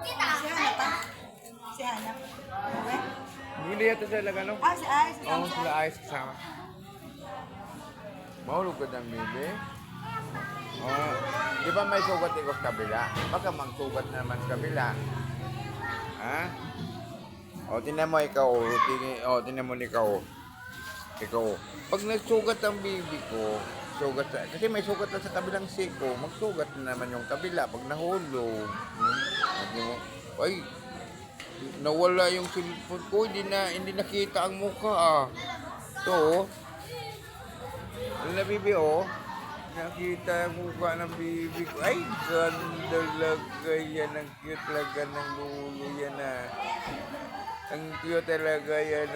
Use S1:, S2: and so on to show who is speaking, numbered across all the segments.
S1: Si Hana pa? Si Hana. Okay?
S2: Hindi yata sila gano'n.
S1: Si Ice.
S2: Oo, sila ayos kasama. Mahulog ka ng bibi. Oh, di ba may sugat ikaw sa kabila? Baka magsugat na naman sa kabila. Ha? O, tinan mo ikaw. Tinan mo ikaw. Ikaw. Pag nagsugat ang bibi ko, kasi may sugat na sa kabilang siko, magsugat na naman yung kabila pag nahulog. Ay, nawala yung cellphone ko, hindi nakita ang mukha. Ito, ano na bibi nakita ang mukha ng bibi ko. Ay, ganda talaga yan. Ang cute talaga ng lulo yan Ang cute talaga yan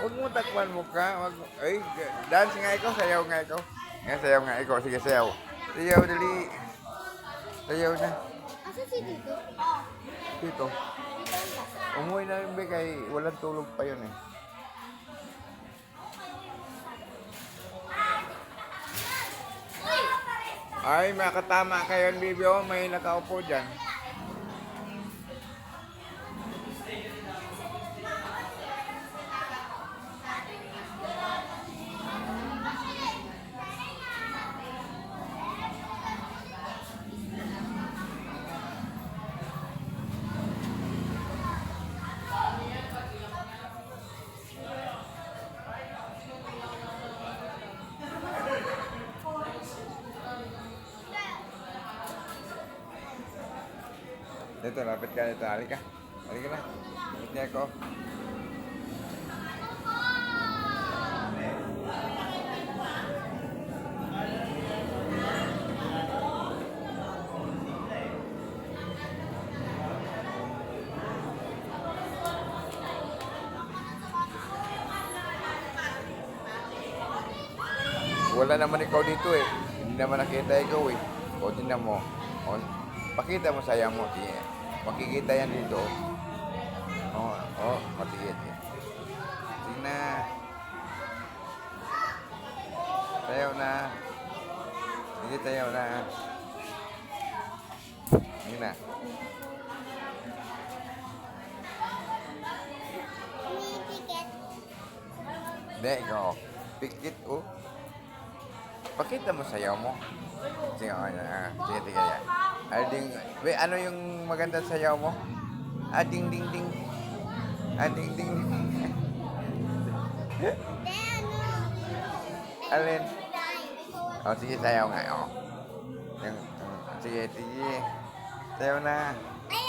S2: Huwag mo takpan mukha. Ay, dance nga ikaw, sayaw nga ikaw. Sayaw nga ikaw. Sige, sayaw. Sayaw, dali. Sayaw na.
S3: Asa si Tito?
S2: Dito. Umuwi na rin, kay walang tulog pa yun Ay, makatama kayo, bibi. May nakaupo dyan. Dito, lapit ka dito. Halika. Halika na. Lapit niya ako. Wala naman ikaw dito Hindi naman nakita ikaw O, tingnan mo. O, pakita mo saya mo. Makikita yan dito. Matigit Tingnan. Sayaw na. Sige, sayaw na. Hindi na.
S3: Ticket.
S2: Hindi, ikaw. Pikit, Pakita mo sayaw mo. Sige, sige, yan. Ano yung maganda sayaw mo? Ding, ding, ding. Ding, ding, ding. Alin? Sige, sayaw nga, Sige, sige. Sayaw na.
S3: Ay,